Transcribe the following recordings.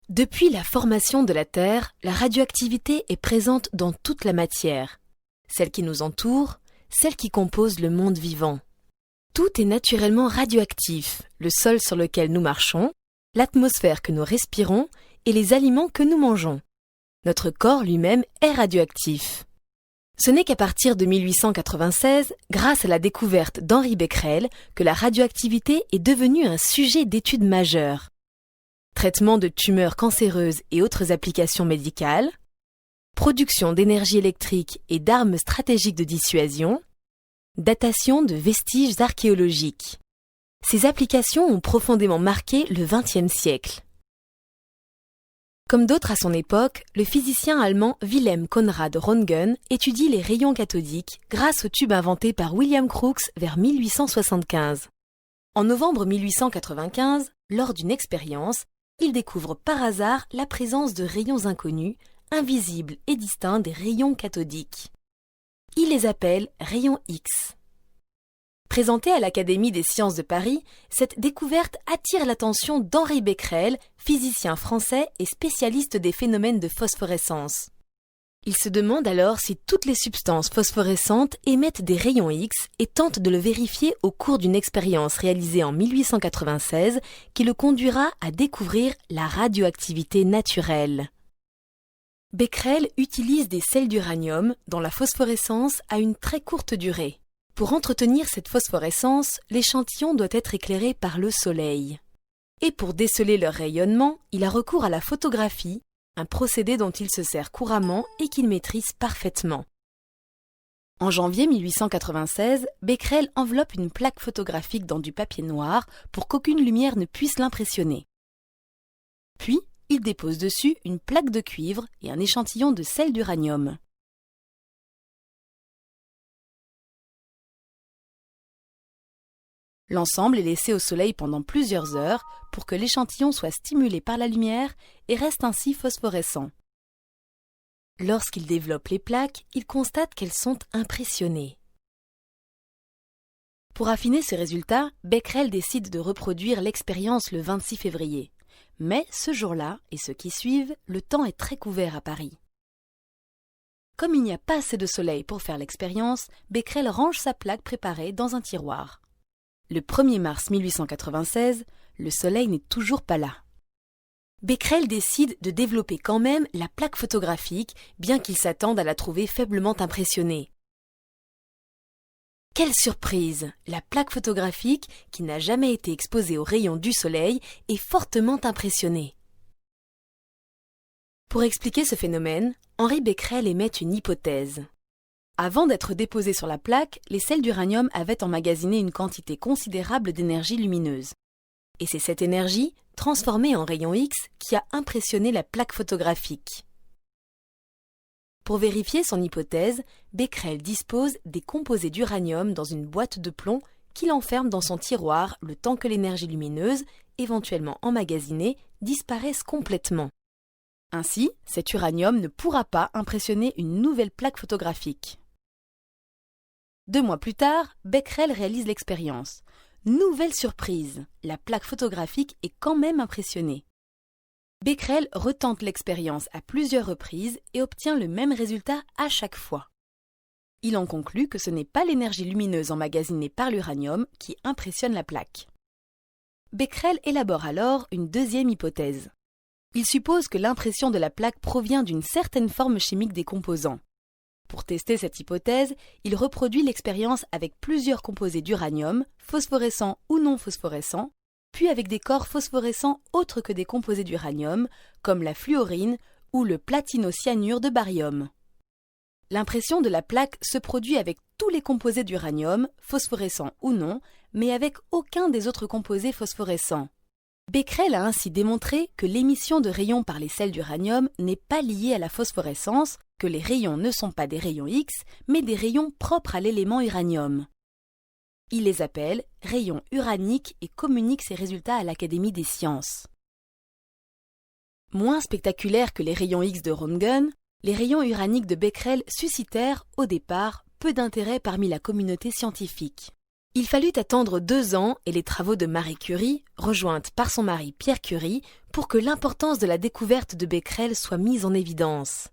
Depuis la formation de la Terre, la radioactivité est présente dans toute la matière, celle qui nous entoure, celle qui compose le monde vivant. Tout est naturellement radioactif, le sol sur lequel nous marchons, l'atmosphère que nous respirons et les aliments que nous mangeons. Notre corps lui-même est radioactif. Ce n'est qu'à partir de 1896, grâce à la découverte d'Henri Becquerel, que la radioactivité est devenue un sujet d'étude majeur. Traitement de tumeurs cancéreuses et autres applications médicales, production d'énergie électrique et d'armes stratégiques de dissuasion, datation de vestiges archéologiques. Ces applications ont profondément marqué le XXe siècle. Comme d'autres à son époque, le physicien allemand Wilhelm Conrad Röntgen étudie les rayons cathodiques grâce au tube inventé par William Crookes vers 1875. En novembre 1895, lors d'une expérience, il découvre par hasard la présence de rayons inconnus, invisibles et distincts des rayons cathodiques. Il les appelle rayons X. Présentée à l'Académie des sciences de Paris, cette découverte attire l'attention d'Henri Becquerel, physicien français et spécialiste des phénomènes de phosphorescence. Il se demande alors si toutes les substances phosphorescentes émettent des rayons X et tente de le vérifier au cours d'une expérience réalisée en 1896 qui le conduira à découvrir la radioactivité naturelle. Becquerel utilise des sels d'uranium dont la phosphorescence a une très courte durée. Pour entretenir cette phosphorescence, l'échantillon doit être éclairé par le soleil. Et pour déceler leur rayonnement, il a recours à la photographie, un procédé dont il se sert couramment et qu'il maîtrise parfaitement. En janvier 1896, Becquerel enveloppe une plaque photographique dans du papier noir pour qu'aucune lumière ne puisse l'impressionner. Puis, il dépose dessus une plaque de cuivre et un échantillon de sel d'uranium. L'ensemble est laissé au soleil pendant plusieurs heures pour que l'échantillon soit stimulé par la lumière et reste ainsi phosphorescent. Lorsqu'il développe les plaques, il constate qu'elles sont impressionnées. Pour affiner ce résultat, Becquerel décide de reproduire l'expérience le 26 février. Mais ce jour-là et ceux qui suivent, le temps est très couvert à Paris. Comme il n'y a pas assez de soleil pour faire l'expérience, Becquerel range sa plaque préparée dans un tiroir. Le 1er mars 1896, le soleil n'est toujours pas là. Becquerel décide de développer quand même la plaque photographique, bien qu'il s'attende à la trouver faiblement impressionnée. Quelle surprise! La plaque photographique, qui n'a jamais été exposée aux rayons du soleil, est fortement impressionnée. Pour expliquer ce phénomène, Henri Becquerel émet une hypothèse. Avant d'être déposés sur la plaque, les sels d'uranium avaient emmagasiné une quantité considérable d'énergie lumineuse. Et c'est cette énergie, transformée en rayons X, qui a impressionné la plaque photographique. Pour vérifier son hypothèse, Becquerel dispose des composés d'uranium dans une boîte de plomb qu'il enferme dans son tiroir le temps que l'énergie lumineuse, éventuellement emmagasinée, disparaisse complètement. Ainsi, cet uranium ne pourra pas impressionner une nouvelle plaque photographique. 2 mois plus tard, Becquerel réalise l'expérience. Nouvelle surprise, la plaque photographique est quand même impressionnée. Becquerel retente l'expérience à plusieurs reprises et obtient le même résultat à chaque fois. Il en conclut que ce n'est pas l'énergie lumineuse emmagasinée par l'uranium qui impressionne la plaque. Becquerel élabore alors une deuxième hypothèse. Il suppose que l'impression de la plaque provient d'une certaine forme chimique des composants. Pour tester cette hypothèse, il reproduit l'expérience avec plusieurs composés d'uranium, phosphorescents ou non phosphorescents, puis avec des corps phosphorescents autres que des composés d'uranium, comme la fluorine ou le platinocyanure de barium. L'impression de la plaque se produit avec tous les composés d'uranium, phosphorescents ou non, mais avec aucun des autres composés phosphorescents. Becquerel a ainsi démontré que l'émission de rayons par les sels d'uranium n'est pas liée à la phosphorescence, que les rayons ne sont pas des rayons X, mais des rayons propres à l'élément uranium. Il les appelle rayons uraniques et communique ses résultats à l'Académie des sciences. Moins spectaculaires que les rayons X de Röntgen, les rayons uraniques de Becquerel suscitèrent, au départ, peu d'intérêt parmi la communauté scientifique. Il fallut attendre 2 ans et les travaux de Marie Curie, rejointe par son mari Pierre Curie, pour que l'importance de la découverte de Becquerel soit mise en évidence.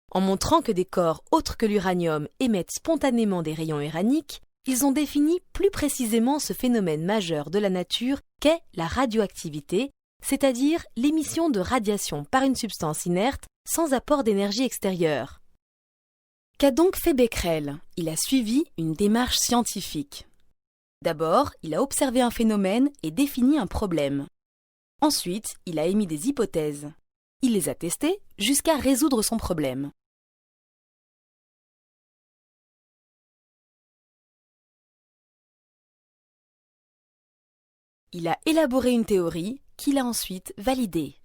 En montrant que des corps autres que l'uranium émettent spontanément des rayons uraniques, ils ont défini plus précisément ce phénomène majeur de la nature qu'est la radioactivité, c'est-à-dire l'émission de radiation par une substance inerte sans apport d'énergie extérieure. Qu'a donc fait Becquerel? Il a suivi une démarche scientifique. D'abord, il a observé un phénomène et défini un problème. Ensuite, il a émis des hypothèses. Il les a testées jusqu'à résoudre son problème. Il a élaboré une théorie qu'il a ensuite validée.